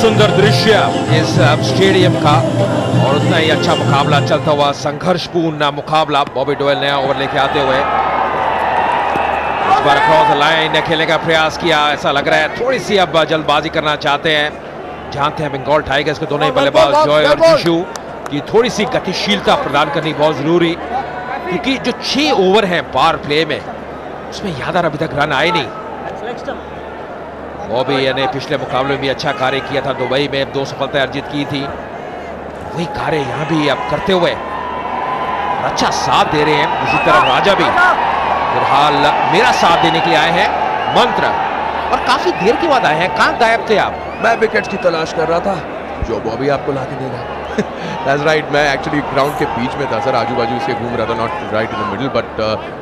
सुंदर दृश्य इस स्टेडियम का और उतना ही अच्छा मुकाबला चलता हुआ, संघर्षपूर्ण मुकाबला। बॉबी डोयल नया ओवर लेके आते हुए इस बार क्रॉस लाइन खेलने का प्रयास किया। ऐसा लग रहा है थोड़ी सी अब जल्दबाजी करना चाहते हैं। जानते हैं बंगाल टाइगर्स के दोनों ही बल्लेबाज जॉय और जिशु की थोड़ी सी गतिशीलता प्रदान करनी बहुत जरूरी, क्योंकि जो 6 ओवर हैं पावर प्ले में उसमें यादव अभी तक रन आए नहीं। बॉबी ने पिछले मुकाबले में भी अच्छा कार्य किया था, दुबई में 2 सफलताएं अर्जित की थी। वही कार्य यहां भी अब करते हुए अच्छा साथ दे रहे हैं। दूसरी तरफ राजा भी फिलहाल मेरा साथ देने के लिए आए हैं मंत्र, और काफी देर के बाद आए हैं। कहां गायब थे आप? मैं विकेट्स की तलाश कर रहा था जो बॉबी आपको ला के देगा। That's right, मैं एक्चुअली ग्राउंड के बीच में था सर, आजू बाजू से घूम रहा था, not right in the middle, but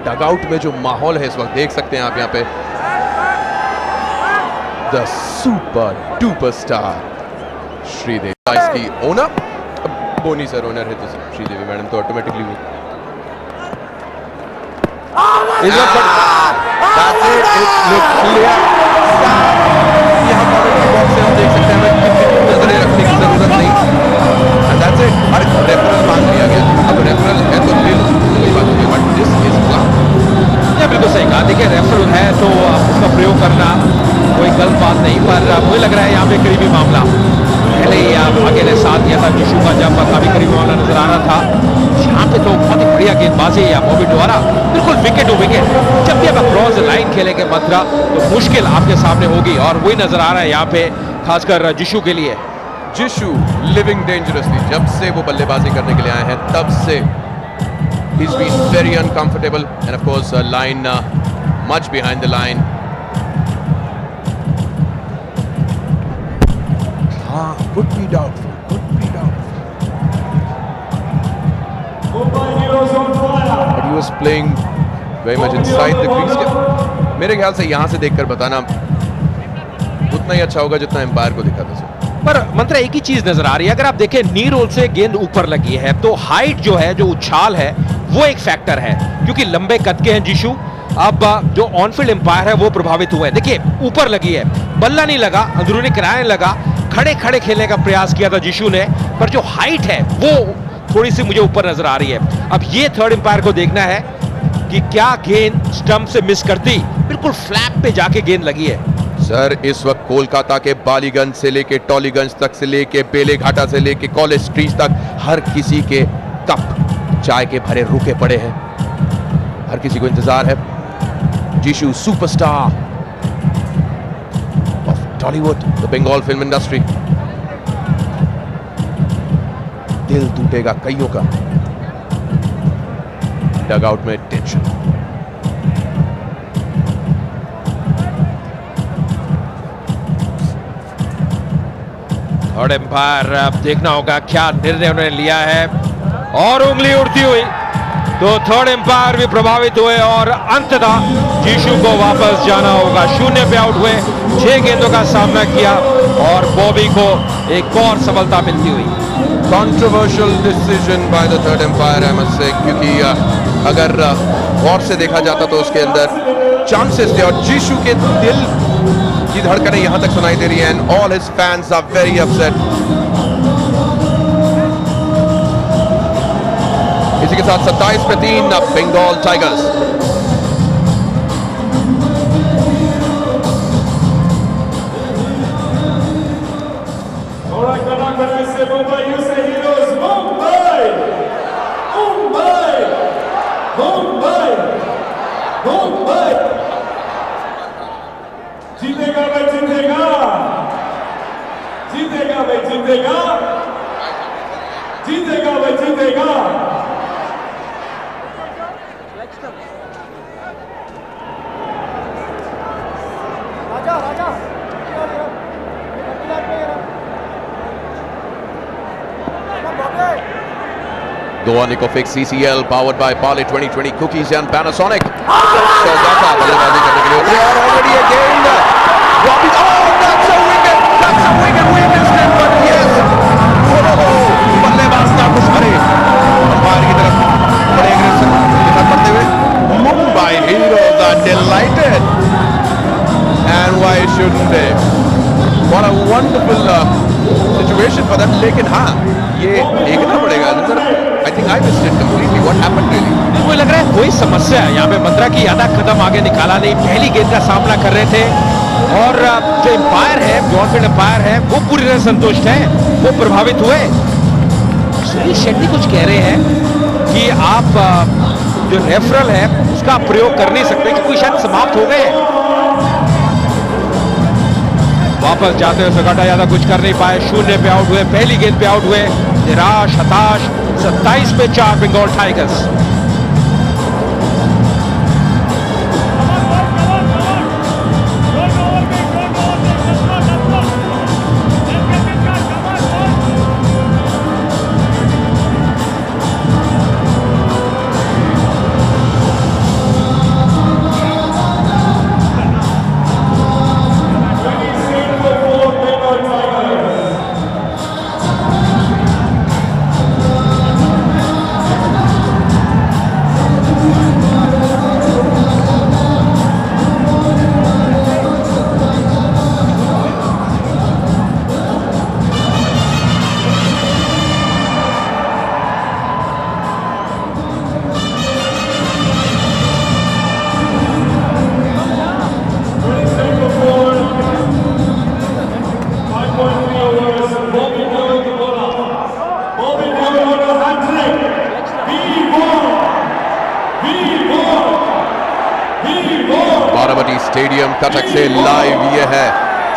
dugout में जो माहौल है इस वक्त देख सकते हैं आप यहाँ पे। The super duper star Sridevi इसकी ओनर, बोनी सर ओनर है तो श्रीदेवी मैडम तो ऑटोमेटिकली हम देख सकते हैं नजरें रखने की जरूरत नहीं। रेफरल मांग लिया गया, अब रेफरल है तो ले लो, कोई बात नहीं, बट दिस इज क्लास। बिल्कुल सही कहा। देखिए रेफरल है तो उसका प्रयोग करना कोई गलत बात नहीं, पर मुझे लग रहा है यहाँ पे करीबी मामला पहले ही आगे ने साथ दिया था जिशु का, जब काफी करीबी मामला नजर आ रहा था। यहाँ पे तो बहुत ही बढ़िया गेंदबाजी है बॉबी द्वारा, बिल्कुल विकेट टू विकेट। जब भी आप क्रॉस लाइन खेलेंगे मंत्रा तो मुश्किल आपके सामने होगी, और वही नजर आ रहा है यहाँ पे खासकर जिशु के लिए। जिशु लिविंग डेंजरसली, जब से वो बल्लेबाजी करने के लिए आए हैं तब से he's been very uncomfortable and of course a line much behind the line. Could be doubtful, could be doubtful. But he was playing very much inside the crease. मेरे ख्याल से यहाँ से देखकर बताना उतना ही अच्छा होगा जितना एम्पायर को दिखा था। पर मंत्रा एक ही चीज नजर आ रही है, अगर आप देखें नी रोल से गेंद ऊपर लगी है तो हाइट जो है, जो उछाल है, वो एक फैक्टर है, क्योंकि लंबे कद के हैं जिशु। अब जो ऑनफील्ड एम्पायर है वो प्रभावित हुए हैं। देखिए ऊपर लगी है, बल्ला नहीं लगा, अंदरूनी किनारे लगा, खड़े खड़े खेलने का प्रयास किया था जिशु ने, पर जो हाइट है वो थोड़ी सी मुझे ऊपर नजर आ रही है। अब ये थर्ड एम्पायर को देखना है कि क्या गेंद स्टंप से मिस करती, बिल्कुल फ्लैप पे जाके गेंद लगी है। सर इस वक्त कोलकाता के बालीगंज से लेके टॉलीगंज तक से लेके बेलेघाटा से लेके कॉलेज स्ट्रीट तक हर किसी के कप चाय के भरे रुके पड़े हैं, हर किसी को इंतजार है। Jishu superstar of Tollywood, the Bengal film industry. दिल टूटेगा कईयों का। डगआउट में टेंशन। थर्ड एम्पायर अब देखना होगा क्या निर्णय उन्होंने लिया है, और उंगली उड़ती हुई तो थर्ड एम्पायर भी प्रभावित हुए और अंततः जिशु को वापस जाना होगा। 0 पे आउट हुए, 6 गेंदों का सामना किया और बॉबी को एक और सफलता मिलती हुई। Controversial decision by the third umpire I must say, क्योंकि अगर गौर से देखा जाता तो उसके अंदर चांसेस थे, और जिशु के दिल की धड़कनें यहां तक सुनाई दे रही हैं, and all his fans are very upset. इसी के साथ 27 पे 3 बंगाल टाइगर्स। जीतेगा भाई जीतेगा, जीतेगा भाई जीतेगा, जीतेगा भाई जीतेगा। राजा राजा The one of CCL powered by Parley 2020 cookies and Panasonic. Kolkata बल्लेबाजी करने के लिए और already again Bobby, oh that's a wicket, we missed it, but yes, बल्लेबाज ना कुछ करे, अंपायर की तरफ बड़े एग्रेसिव दिखा पड़ते हुए। Mumbai Heroes are delighted, and why shouldn't they? What a wonderful situation for that, लेकिन हाँ ये देखना पड़ेगा नजर। I think I missed it completely, what happened really? मुझे लग रहा है कोई समस्या है यहाँ पे, मंत्रा की आधा कदम आगे निकाला नहीं, पहली गेंद का सामना कर रहे थे और जो एम्पायर है, जो ऑनफील्ड एम्पायर है, वो पूरी तरह संतुष्ट है, वो प्रभावित हुए। सुनील शेट्टी कुछ कह रहे हैं कि आप जो रेफरल है उसका प्रयोग कर नहीं सकते क्योंकि शायद समाप्त हो गए। वापस जाते हुए सगाटा ज्यादा कुछ कर नहीं पाए, 0 पे आउट हुए, पहली गेंद पे आउट हुए, निराश हताश। 27 पे 4 बंगाल टाइगर्स। बारामती स्टेडियम कटक से लाइव ये है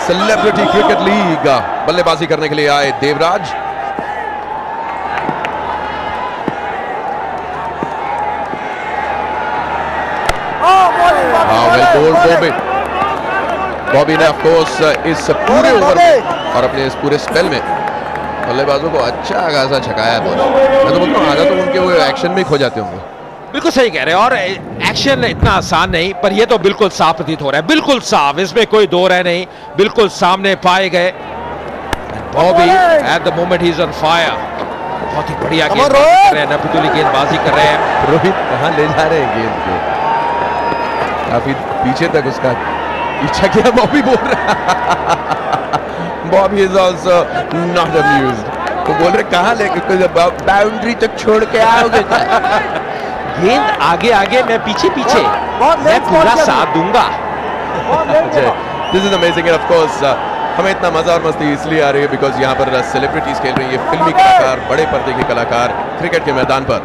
सेलिब्रिटी क्रिकेट लीग। बल्लेबाजी करने के लिए आए देवराज। बॉबी ने ऑफ कोर्स इस पूरे ओवर में और अपने इस पूरे स्पेल में बल्लेबाजों को अच्छा खासा छकाया था। मैं तो बोलता हूँ आधा तो उनके वो एक्शन में ही खो जाते होंगे। बिल्कुल सही कह रहे हैं, और एक्शन इतना आसान नहीं, पर ये तो बिल्कुल साफ प्रतीत हो रहा है, बिल्कुल साफ, इसमें कोई दो राय नहीं, बिल्कुल सामने पाए गए। Bobby at the moment he is on fire. बहुत ही बढ़िया गेंदबाजी कर रहे हैं, नफीतुली गेंदबाजी कर रहे हैं। रोहित कहाँ ले जा रहे हैं गेंद को, काफी पीछे तक उसका पीछा किया। बॉबी बोल रहा Bobby is also not amused. तो बोल रहे कहाँ लेके बाउंड्री तक छोड़ के आओगे? गेंद आगे आगे, मैं पीछे पीछे, मैं पूरा साथ दूंगा। This is amazing. Of course हमें इतना मजा और मस्ती इसलिए आ रही है बिकॉज यहाँ पर सेलिब्रिटीज खेल रही है, फिल्मी कलाकार, बड़े पर्दे के कलाकार क्रिकेट के मैदान पर।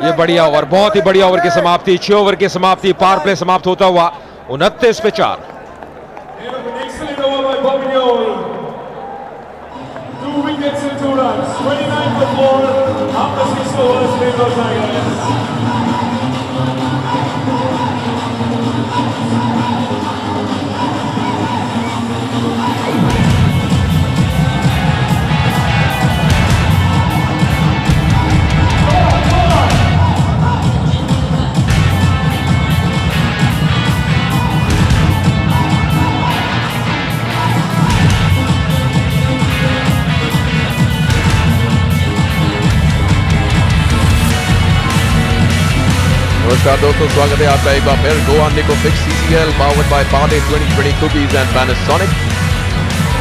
ये बढ़िया ओवर, बहुत ही बढ़िया ओवर की समाप्ति, 6 ओवर की समाप्ति, पावर प्ले समाप्त होता हुआ 29 पे 4। Excellent over by Bobby Deol. 2 wickets and 2 runs. 29 for 4 after 6 overs. Bengal Tigers. नमस्कार दोस्तों, स्वागत है आपका एक बार फिर गोवा निको फिक्स CCL powered by Parle 2020 cookies and Panasonic.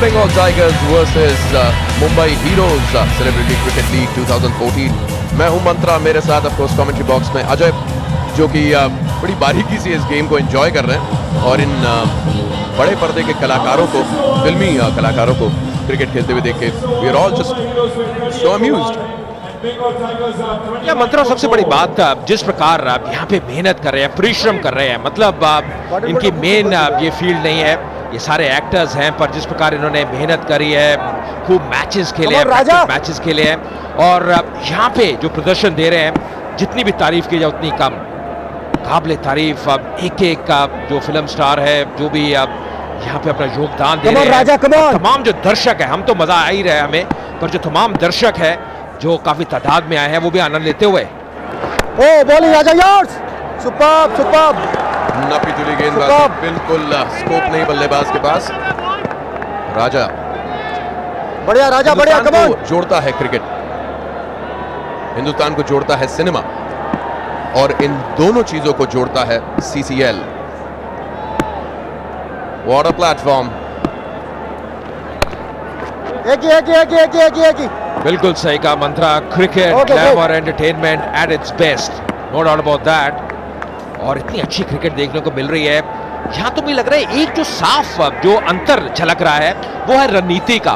Bengal Tigers versus Mumbai Heroes Celebrity Cricket League 2014। मैं हूं मंत्रा, मेरे साथ ऑफ कोर्स कमेंट्री बॉक्स में अजय, जो कि बड़ी बारीकी से इस गेम को एंजॉय कर रहे हैं और इन बड़े पर्दे के कलाकारों को, फिल्मी कलाकारों को क्रिकेट खेलते हुए देख के we are all just so amused. या मंत्रा, सबसे बड़ी बात, जिस प्रकार आप यहाँ पे मेहनत कर रहे हैं, परिश्रम कर रहे हैं, मतलब इनकी मेन ये फील्ड नहीं है, ये सारे एक्टर्स हैं, पर जिस प्रकार इन्होंने मेहनत करी है, खूब मैचेस खेले हैं, मैचेस खेले हैं, और यहाँ पे जो प्रदर्शन दे रहे हैं, जितनी भी तारीफ की जाए उतनी कम। काबिल तारीफ एक एक जो फिल्म स्टार है, जो भी यहाँ पे अपना योगदान दे रहे हैं, तमाम जो दर्शक है, हम तो मजा आ ही रहे हमें, पर जो तमाम दर्शक है जो काफी तादाद में आए हैं, वो भी आनंद लेते हुए। ओ बॉलिंग राजा यार्स, सुपर्ब सुपर्ब, नफीतुली गेंदबाजी, बिल्कुल स्कोप नहीं बल्लेबाज के पास। राजा, बढ़िया राजा, बढ़िया, कम ऑन। जोड़ता है क्रिकेट, हिंदुस्तान को जोड़ता है सिनेमा, और इन दोनों चीजों को जोड़ता है CCL। What a platform. एक ही बिल्कुल सही कहा मंत्रा, cricket Okay, glamour entertainment at its best, no doubt about that. और इतनी अच्छी क्रिकेट देखने को मिल रही है यहाँ, तो मुझे लग रहा है एक जो साफ जो अंतर झलक रहा है वो है रणनीति का।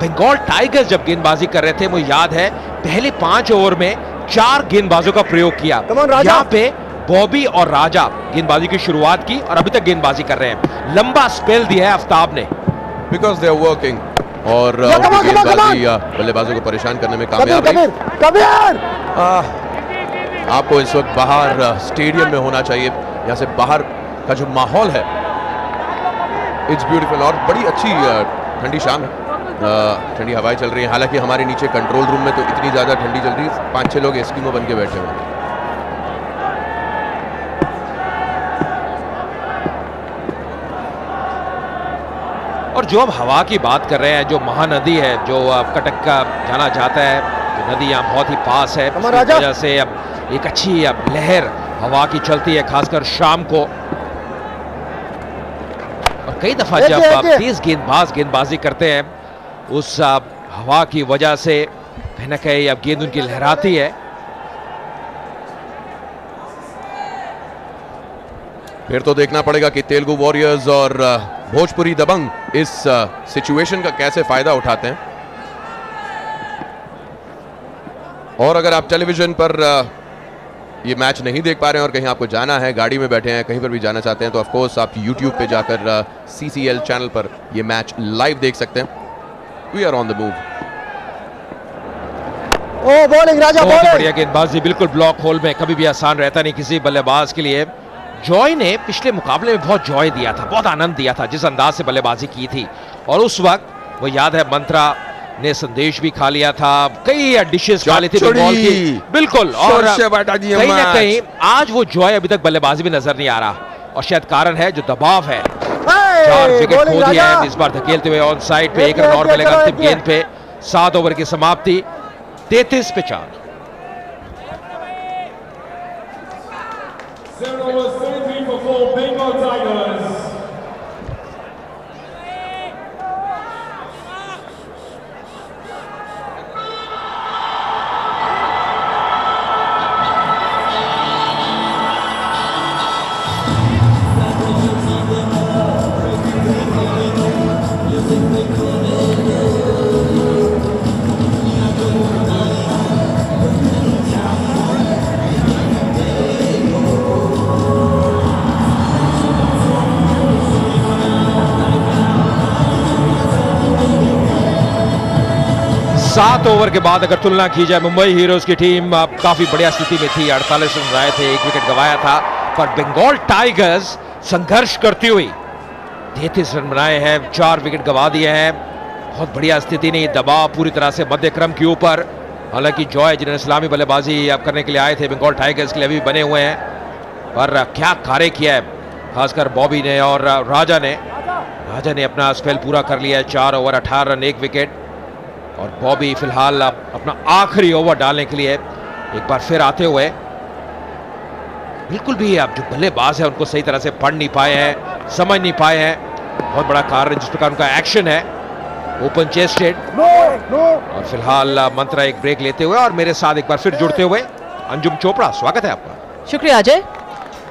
बंगाल टाइगर्स जब गेंदबाजी कर रहे थे, मुझे याद है पहले 5 ओवर में 4 गेंदबाजों का प्रयोग किया। Come on, राजा। यहाँ पे बॉबी और राजा गेंदबाजी की शुरुआत की और अभी तक गेंदबाजी कर रहे हैं। लंबा स्पेल दिया है आफ्ताब ने, बिकॉज दे आर वर्किंग, और come on, come on, come on! गेंदबाजी बल्लेबाजों को परेशान करने में कबीर कामयाब रही। कबीर आपको इस वक्त बाहर स्टेडियम में होना चाहिए, यहाँ से बाहर का जो माहौल है इट्स ब्यूटीफुल, और बड़ी अच्छी ठंडी शाम है, ठंडी हवाएं चल रही हैं। हालांकि हमारे नीचे कंट्रोल रूम में तो इतनी ज़्यादा ठंडी चल रही है, 5-6 लोग एस्किमो बन के बैठे हुए हैं। और जो अब हवा की बात कर रहे हैं, जो महानदी है जो कटक का जाना जाता है, जो नदी यहाँ बहुत ही पास है, कमर इसकी राजा। वजह से अब एक अच्छी अब लहर हवा की चलती है, खासकर शाम को। और कई दफा एक जब है, आप एक है। तेज गेंदबाजी करते हैं, उस हवा की वजह से कहीं ना कहीं अब गेंद उनकी लहराती है। फिर तो देखना पड़ेगा कि तेलुगु वॉरियर्स और भोजपुरी दबंग इस सिचुएशन का कैसे फायदा उठाते हैं। और अगर आप टेलीविजन पर ये मैच नहीं देख पा रहे हैं और कहीं आपको जाना है, गाड़ी में बैठे हैं, कहीं पर भी जाना चाहते हैं, तो ऑफ कोर्स आप YouTube पे जाकर CCL चैनल पर ये मैच लाइव देख सकते हैं। We are on the move. ओ बॉलिंग राजा, बहुत ही बॉलिंग बढ़िया गेंदबाजी, बिल्कुल ब्लॉक होल में कभी भी आसान रहता नहीं किसी बल्लेबाज के लिए। जॉय ने पिछले मुकाबले में बहुत जॉय दिया था, बहुत आनंद दिया था जिस अंदाज से बल्लेबाजी की थी, और उस वक्त वो याद है मंत्रा ने संदेश भी खा लिया था, कई डिशेस खा ली थी बंगाल की, बिल्कुल। और कहीं ना कहीं आज वो जॉय अभी तक बल्लेबाजी में नजर नहीं आ रहा, और शायद कारण है जो दबाव है। 4 विकेट खो दिए हैं इस बार धकेलते हुए ऑन साइड पे, 1 रन और मिलेगा अंतिम गेंद पे। 7 ओवर की समाप्ति, 33 पे 4। 7 overs, 33 for 4, Bengal Tigers. सात ओवर के बाद अगर तुलना की जाए, मुंबई हीरोज की टीम काफी बढ़िया स्थिति में थी, 48 रन आए थे, 1 विकेट गंवाया था, पर बंगाल टाइगर्स संघर्ष करती हुई 33 रन बनाए हैं, 4 विकेट गंवा दिए हैं। बहुत बढ़िया स्थिति नहीं, दबाव पूरी तरह से मध्य क्रम के ऊपर। हालांकि जॉय जिन्होंने इस्लामी बल्लेबाजी करने के लिए आए थे बंगाल टाइगर्स के लिए, अभी बने हुए हैं, पर क्या कार्य किया है खासकर बॉबी ने और राजा ने अपना स्पेल पूरा कर लिया है। 4 ओवर 18 रन 1 विकेट, और बॉबी फिलहाल अपना आखिरी ओवर डालने के लिए एक बार फिर आते हुए, बिल्कुल भी अब जो बल्लेबाज है उनको सही तरह से पढ़ नहीं पाए हैं, समझ नहीं पाए हैं। बहुत बड़ा कारण जिस प्रकार उनका एक्शन है, ओपन चेस्टेड। और फिलहाल मंत्रा एक ब्रेक लेते हुए, और मेरे साथ एक बार फिर जुड़ते हुए अंजुम चोपड़ा, स्वागत है आपका। शुक्रिया अजय।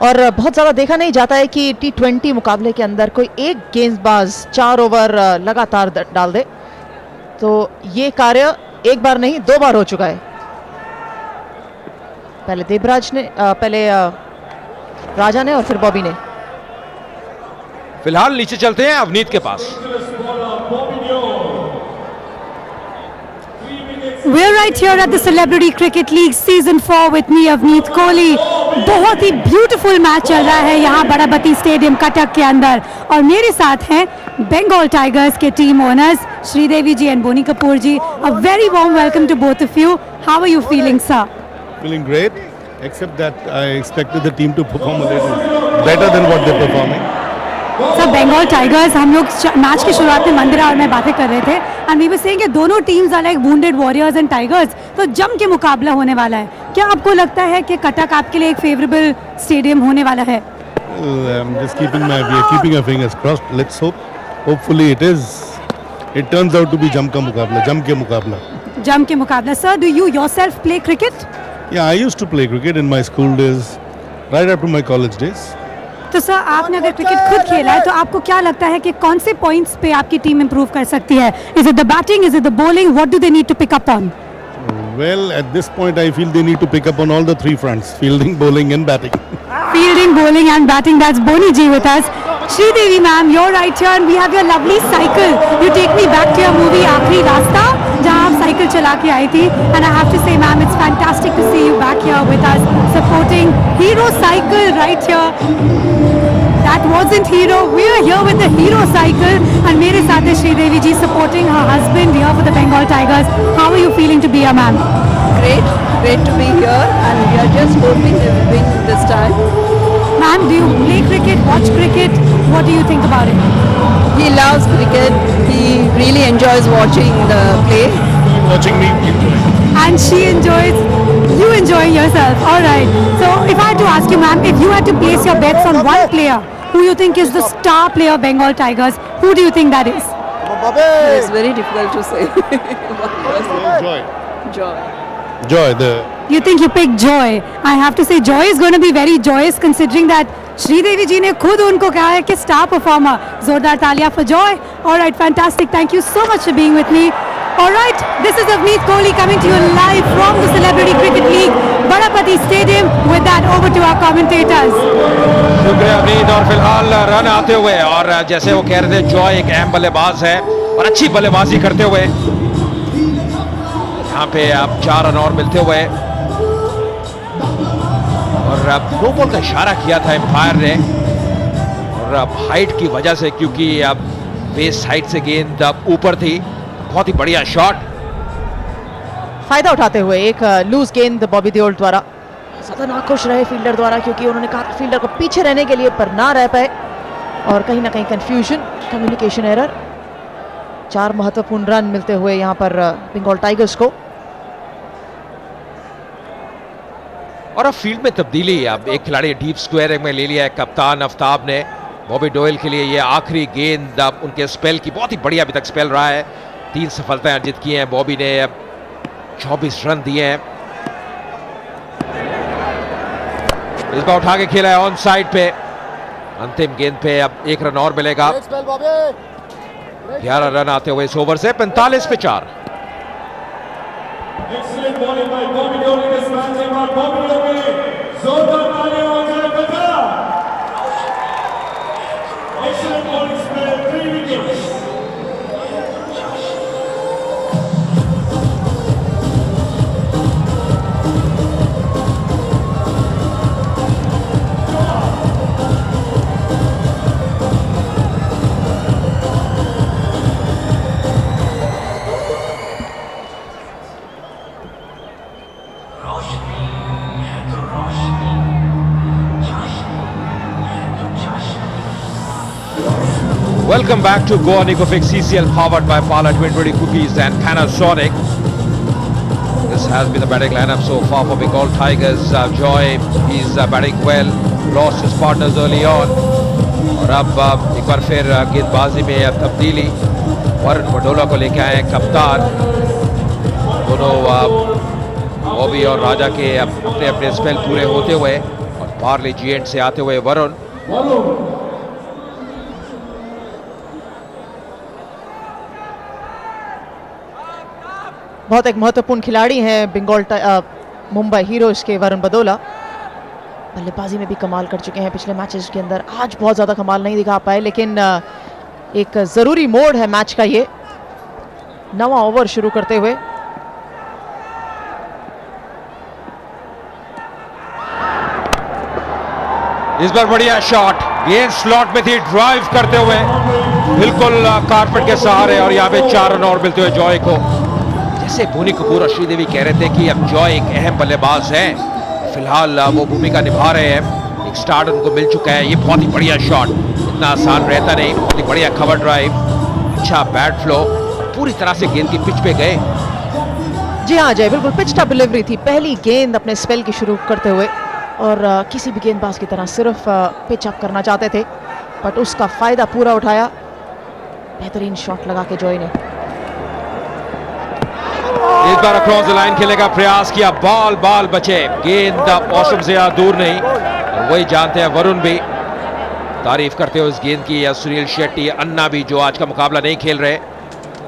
और बहुत ज़्यादा देखा नहीं जाता है कि T20 मुकाबले के अंदर कोई एक गेंदबाज 4 ओवर लगातार डाल दे, तो ये कार्य एक बार नहीं 2 बार हो चुका है। पहले देवराज ने, पहले राजा ने और फिर बॉबी ने। फिलहाल नीचे चलते हैं अवनीत के पास। We're right here at the Celebrity Cricket League Season 4 with me, Avneet Kohli. बहुत ही ब्यूटीफुल मैच चल रहा है यहाँ बड़ाबती स्टेडियम कटक के अंदर, और मेरे साथ हैं बंगाल टाइगर्स के team owners Sridevi ji and Boney Kapoor ji. A very warm welcome to both of you. How are you feeling, sir? Feeling great, except that I expected the team to perform a little better than what they're performing. Sir Bengal Tigers, हम लोग match की शुरुआत में मंदिरा और मैं बातें कर रहे थे, एंड वी वर सेइंग कि दोनों teams are like wounded warriors and tigers, तो जम के मुकाबला होने वाला है। क्या आपको लगता है कि कटक आपके लिए एक फेवरेबल स्टेडियम होने वाला है? We are keeping our fingers crossed. Let's hope. Hopefully it is. it turns out to be जम के मुकाबला. जम के मुकाबला. Sir, do you yourself play cricket? Yeah, I used to play cricket in my school days, right after my college days. तो sir आपने अगर cricket खुद खेला है तो आपको क्या लगता है कि कौन से पॉइंट्स पे आपकी टीम इंप्रूव कर सकती है? Is it the batting, is it the bowling, what do they need to pick up on? Well, at this point, I feel they need to pick up on all the three fronts: fielding, bowling, and batting. Fielding, bowling, and batting. That's Boni ji with us. Sridevi ma'am, you're right here, and we have your lovely cycle. You take me back to your movie आखिरी रास्ता, जहाँ आप cycle चला के आई थी. And I have to say, ma'am, it's fantastic to see you back here with us, supporting Hero Cycle right here. That wasn't Hero. We are here with the Hero Cycle, and मेरे साथ है श्रीदेवी जी supporting her husband here for the Bengal Tigers. How are you feeling to be a ma'am? Great to be here, and we are just hoping they will win this time. Ma'am, do you play cricket, watch cricket? What do you think about it? He loves cricket. He really enjoys watching the play. Watching me enjoy. And she enjoys, you enjoying yourself. All right. So if I had to ask you, ma'am, if you had to place your bets on one player who you think is the star player of Bengal Tigers, who do you think that is? It's very difficult to say. Joy. You think you picked Joy? I have to say Joy is going to be very joyous considering that Sridevi जी ने खुद उनको कहा है कि star performer. जोरदार तालियां for Joy. All right, fantastic. Thank you so much for being with me. All right, this is Avneet Kohli coming to you live from the Celebrity Cricket League, Badapati Stadium. With that, over to our commentators. शुक्रिया अवनीत. और फिलहाल run आते हुए, और जैसे वो कह रहे थे, जॉय एक अहम बल्लेबाज है और अच्छी बल्लेबाजी करते हुए यहाँ पे अब 4 रन और मिलते हुए, और अब नो बॉल का इशारा किया था एम्पायर ने, और अब हाइट की वजह से, क्योंकि अब बेस हाइट से गेंद अब ऊपर थी. बहुत ही बढ़िया शॉट. फायदा उठाते हुए एक लूज गेंद बॉबी देओल द्वारा. ज्यादा नाखुश रहे फील्डर द्वारा, क्योंकि उन्होंने कहा फील्डर को पीछे रहने के लिए, पर ना रह पाए, और कहीं ना कहीं कंफ्यूजन, कम्युनिकेशन एरर. 4 महत्वपूर्ण रन मिलते हुए यहाँ पर बंगाल टाइगर्स को. और अब फील्ड में तब्दीली. अब एक खिलाड़ी डीप स्क्वायर में ले लिया है कप्तान आफ्ताब ने. बॉबी डोयल के लिए ये आखिरी गेंद. अब उनके स्पेल की बहुत ही बढ़िया अभी तक स्पेल रहा है. 3 सफलताएं अर्जित की हैं बॉबी ने. अब 24 रन दिए हैं. इस बार उठा के खेला है ऑन साइड पे. अंतिम गेंद पे अब 1 रन और मिलेगा. 11 रन आते हुए इस ओवर से 45 पे 4. Excellent bowling by Bobby Doyle in this match, and Bobby Doyle, जोरदार तालियां हो जाए बेटा. Excellent bowling spell, 3 wickets. Welcome back to Goa Nicofix CCL, powered by Pala 2020 Cookies and Panasonic. This has been the batting lineup so far for Bengal Tigers. Joy, he's batting well, lost his partners early on. और अब एक बार फिर गेंदबाजी में तब्दीली. वरुण मंडोला को लेके आए कप्तान. दोनों बॉबी और राजा के अपने अपने स्पेल पूरे होते हुए, और पार्ले जीएंट से आते हुए वरुण. बहुत एक महत्वपूर्ण खिलाड़ी हैं बंगाल मुंबई हीरोज के वरुण बदोला. बल्लेबाजी में भी कमाल कर चुके हैं पिछले मैचेस के अंदर. आज बहुत ज़्यादा कमाल नहीं दिखा पाए, लेकिन एक ज़रूरी मोड़ है मैच का ये. 9वां ओवर शुरू करते हुए. इस बार बढ़िया शॉट. गेंद स्लॉट में थी, ड्राइव करते हुए बिल्कुल कारपेट के सहारे, और यहाँ पे 4 रन और मिलते हुए जॉय को. जैसे बोनी कपूर और श्रीदेवी कह रहे थे कि अब जॉय एक अहम बल्लेबाज है, फिलहाल वो भूमिका निभा रहे हैं. एक स्टार्ट उनको मिल चुका है. ये बहुत ही बढ़िया शॉट. इतना आसान रहता नहीं. बहुत ही बढ़िया कवर ड्राइव, अच्छा बैट फ्लो, पूरी तरह से गेंद की पिच पे गए. जी हाँ अजय, बिल्कुल पिच टॉप डिलीवरी थी. पहली गेंद अपने स्पेल की शुरू करते हुए, और किसी भी गेंदबाज की तरह सिर्फ पिच अप करना चाहते थे, बट उसका फायदा पूरा उठाया. बेहतरीन शॉट लगा के जॉय ने। इस बार अक्रॉस द लाइन खेलने का प्रयास किया, बॉल बचे, गेंद मौसम से दूर नहीं, और वही जानते हैं वरुण भी, तारीफ करते हो इस गेंद की, या सुनील शेट्टी, अन्ना भी, जो आज का मुकाबला नहीं खेल रहे,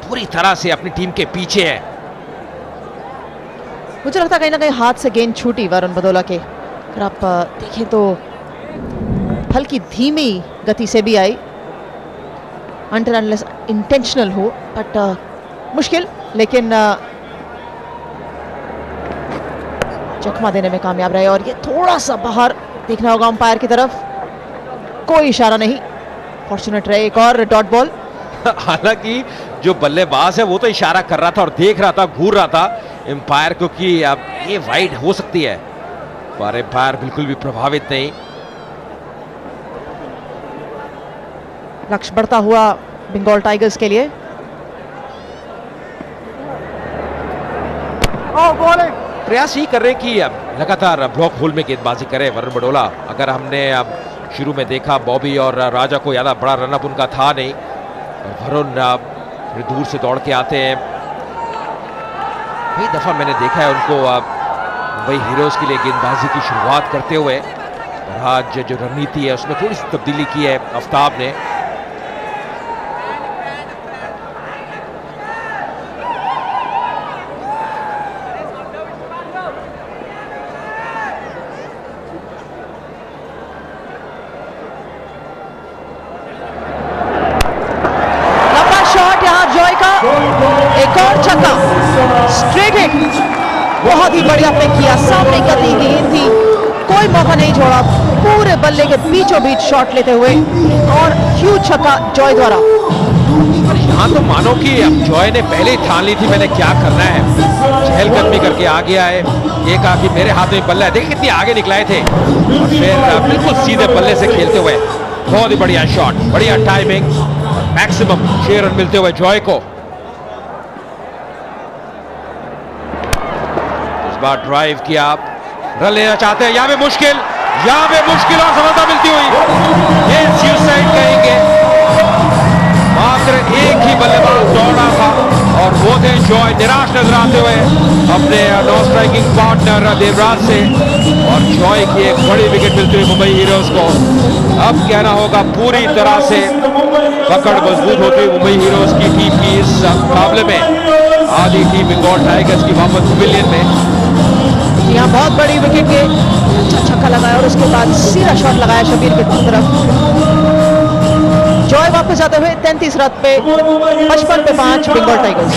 पूरी तरह से अपनी टीम के पीछे है। मुझे लगता है कहीं ना कहीं हाथ से गेंद छूटी वरुण बदोला के। अगर आप देखें तो हल्की धीमी गति से भी आई, अनटिल अनलेस इंटेंशनल हो, बट मुश्किल, लेकिन चकमा देने में कामयाब रहे। और ये थोड़ा सा बाहर देखना होगा अंपायर की तरफ, कोई इशारा नहीं, फॉर्चुनेट रहे। एक और डॉट बॉल। हालांकि जो बल्लेबाज है वो तो इशारा कर रहा था और देख रहा था, घूर रहा था एम्पायर को कि अब ये वाइड हो सकती है, पर एम्पायर बिल्कुल भी प्रभावित नहीं। लक्ष्य बढ़ता हुआ बंगाल टाइगर्स के लिए। प्रयास ही कर रहे कि अब लगातार ब्लॉक होल में गेंदबाजी करे वरुण बडोला। अगर हमने अब शुरू में देखा बॉबी और राजा को ज्यादा बड़ा रनअप उनका था नहीं, वरुण फिर दूर से दौड़ के आते हैं। कई दफा मैंने देखा है उनको मुंबई हीरोज के लिए गेंदबाजी की शुरुआत करते हुए, और आज जो रणनीति है उसमें थोड़ी सी तब्दीली की है आफ्ताब ने। एक और छक्का, स्ट्रेट हिट, बहुत ही बढ़िया पे किया, सामने गति गेंद थी, कोई मौका नहीं छोड़ा, पूरे बल्ले के बीचों बीच शॉट लेते हुए, और ह्यूज छक्का जॉय द्वारा। यहाँ तो मानो कि अब जॉय ने पहले ही ठान ली थी मैंने क्या करना है, चहलकदमी करके आ गया है। ये कहा कि मेरे हाथ में बल्ला है, देखिए कितनी आगे निकलाए थे, और फिर बिल्कुल सीधे बल्ले से खेलते हुए बहुत ही बढ़िया शॉट, बढ़िया टाइमिंग, मैक्सिमम 6 रन मिलते हुए जॉय को। इस बार ड्राइव किया, रन लेना चाहते हैं, यहाँ पे मुश्किल और सफलता मिलती हुई, ये सुसाइड कहेंगे। मात्र एक ही बल्लेबाज दौड़ा था और वो थे जॉय, निराश नजर आते हुए अपने नॉन स्ट्राइकिंग पार्टनर देवराज से, और जॉय की एक बड़ी विकेट मिलती हुई मुंबई हीरोज को। अब कहना होगा पूरी तरह से पकड़ मजबूत होती हुई मुंबई हीरोज की टीम की इस मुकाबले में। आधी टीम बंगाल टाइगर्स की वापस पवेलियन में। यहाँ बहुत बड़ी विकेट के, अच्छा छक्का लगाया और उसके बाद सीधा शॉट लगाया शबीर की तरफ। जॉय वापस आते हुए 33 रन पे 55 पे 5 बंगाल टाइगर्स।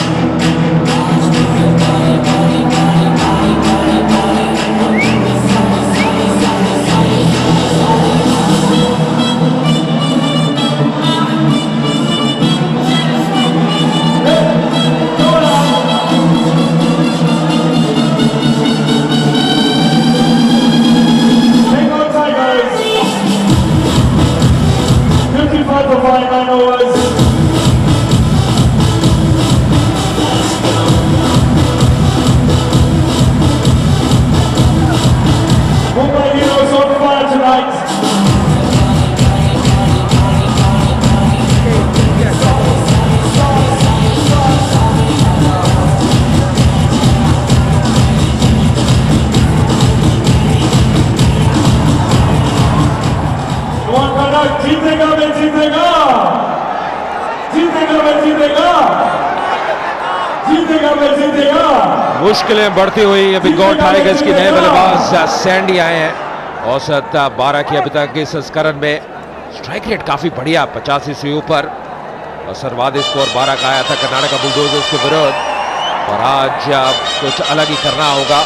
मुश्किलें बढ़ती हुई बंगाल टाइगर्स की नए बल्लेबाज सैंडी आए हैं। औसत 12 की अभी तक इस संस्करण में, स्ट्राइक रेट काफी बढ़िया 85 से ऊपर, और सर्वाधिक स्कोर 12 का आया था कर्नाटक बुलडोजर्स के विरुद्ध, और आज कुछ अलग ही करना होगा।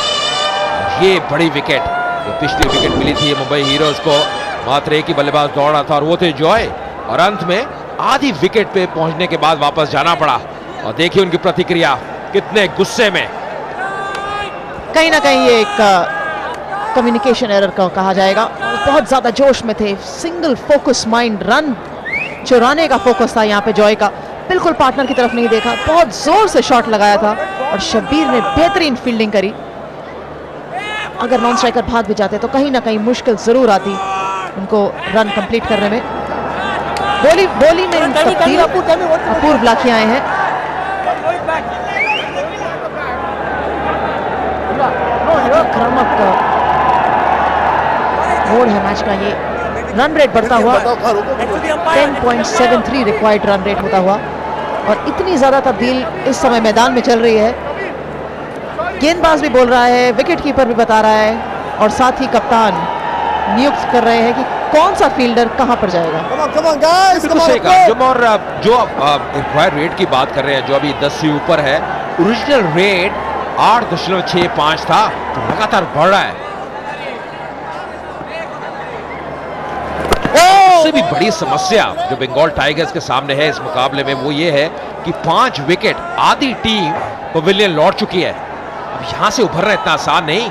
ये बड़ी विकेट, जो पिछली विकेट मिली थी मुंबई हीरोज को, मात्र एक ही बल्लेबाज दौड़ा था और वो थे जॉय, और अंत में आधी विकेट पे पहुंचने के बाद वापस जाना पड़ा। और देखिए उनकी प्रतिक्रिया, कितने गुस्से में। कहीं ना कहीं ये एक कम्युनिकेशन एरर का कहा जाएगा, बहुत ज्यादा जोश में थे, सिंगल फोकस माइंड, रन चुराने का फोकस था यहाँ पे जॉय का, बिल्कुल पार्टनर की तरफ नहीं देखा, बहुत जोर से शॉट लगाया था और शब्बीर ने बेहतरीन फील्डिंग करी। अगर नॉन स्ट्राइकर भाग भी जाते तो कहीं ना कहीं मुश्किल जरूर आती उनको रन कंप्लीट करने में। बोली में तब्दील अपूर्व लाखिया आए हैं। आक्रामक मोड़ है मैच का। ये रन रेट बढ़ता हुआ 10.73 रिक्वायर्ड रन रेट होता हुआ, और इतनी ज्यादा तब्दील इस समय मैदान में चल रही है। गेंदबाज भी बोल रहा है, विकेट कीपर भी बता रहा है, और साथ ही कप्तान नियुक्त कर रहे हैं कि कौन सा फील्डर कहां पर जाएगा। बिल्कुल सही कहा जब, और जो रिक्वायर्ड रेट की बात कर रहे हैं जो अभी 10 से ऊपर है, ओरिजिनल रेट 8.65 था, तो लगातार बढ़ रहा है। उससे भी बड़ी समस्या जो बंगाल टाइगर्स के सामने है इस मुकाबले में, वो ये है कि 5 विकेट आधी टीम पवेलियन लौट चुकी है। अब यहां से उभरना इतना आसान नहीं,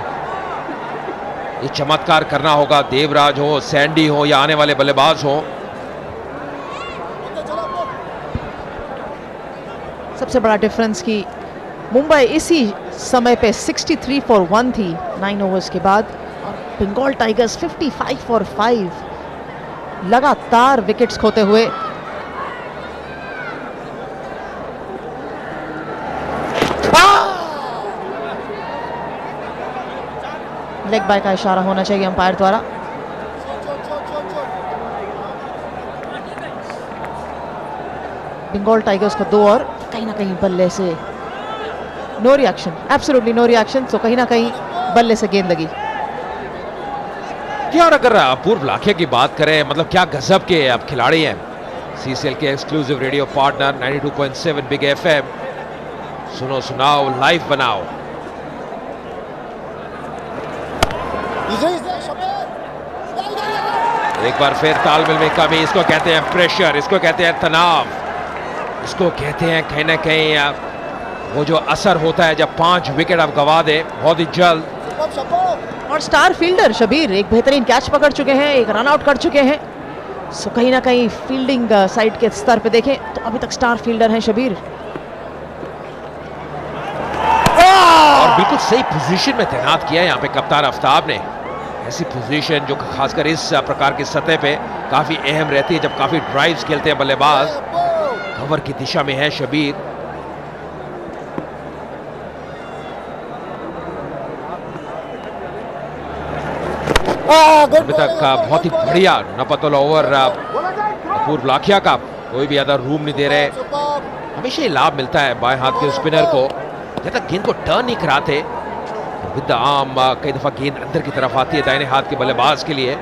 ये चमत्कार करना होगा। देवराज हो, सैंडी हो, या आने वाले बल्लेबाज हो। सबसे बड़ा डिफरेंस कि मुंबई इसी समय पे 63 फॉर 1 थी 9 ओवर्स के बाद, और बंगाल टाइगर्स 55 फॉर 5, लगातार विकेट्स खोते हुए। लेग बाय का इशारा होना चाहिए अंपायर द्वारा। बंगाल टाइगर्स को 2 और कहीं ना कहीं बल्ले से no reaction, absolutely no reaction. तो कहीं ना कहीं बल्ले से गेंद लगी। यार अगर अपूर्व लाखिया की बात करें, मतलब क्या गजब के अब खिलाड़ी हैं। सीसीएल के exclusive radio partner 92.7 big FM, सुनो सुनाओ लाइव बनाओ। एक बार फिर तालमेल में कमी, इसको कहते हैं प्रेशर, इसको कहते हैं तनाव, इसको कहते हैं कहीं ना कहीं वो जो असर होता है जब 5 विकेट आप गवा दे बहुत ही जल्द। और स्टार फील्डर शबीर एक बेहतरीन कैच पकड़ चुके हैं, एक रन आउट कर चुके हैं। सो कहीं ना कहीं फील्डिंग साइड के स्तर पे देखें तो अभी तक स्टार फील्डर हैं शबीर। और बिल्कुल सही पोजीशन में तैनात किया है यहाँ पे कप्तान आफ्ताब ने। ऐसी पोजीशन जो खासकर इस प्रकार की सतह पे काफी अहम रहती है, जब काफी ड्राइव्स खेलते हैं बल्लेबाज। कवर की दिशा में है शबीर। अभी तक बहुत ही बढ़िया नपतोला ओवर अपूर्व लाखिया का, कोई भी ज्यादा रूम नहीं दे रहे। हमेशा ही लाभ मिलता है बाएं हाथ के स्पिनर को, जब तक गेंद को टर्न नहीं कराते विद द आर्म कई दफा गेंद अंदर की तरफ आती है दाहिने हाथ के बल्लेबाज के लिए।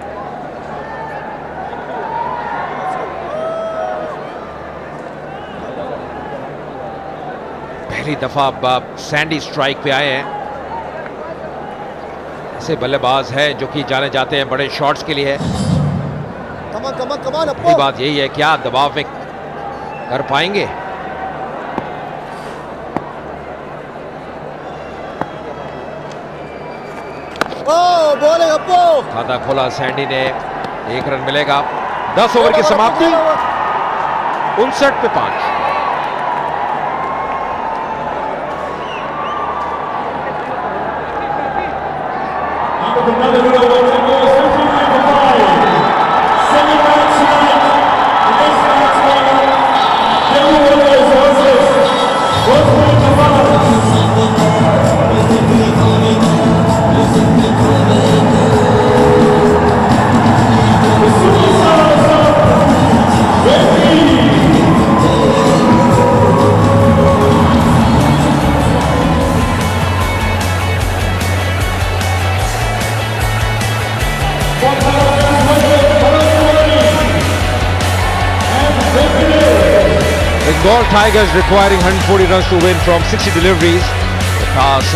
पहली दफा अब सैंडी स्ट्राइक पे आए हैं। ऐसे बल्लेबाज हैं जो कि जाने जाते हैं बड़े शॉट्स के लिए। पहली बात यही है क्या दबाव में कर पाएंगे। खाता खोला सैंडी ने, 1 रन मिलेगा। 10 ओवर की समाप्ति, 59 पे 5। Another good over to goal, 63 for 5. Second match tonight. The next match tonight. Everyone is versus 1 for 5. Bengal Tigers requiring 140 runs to win from 60 deliveries. The task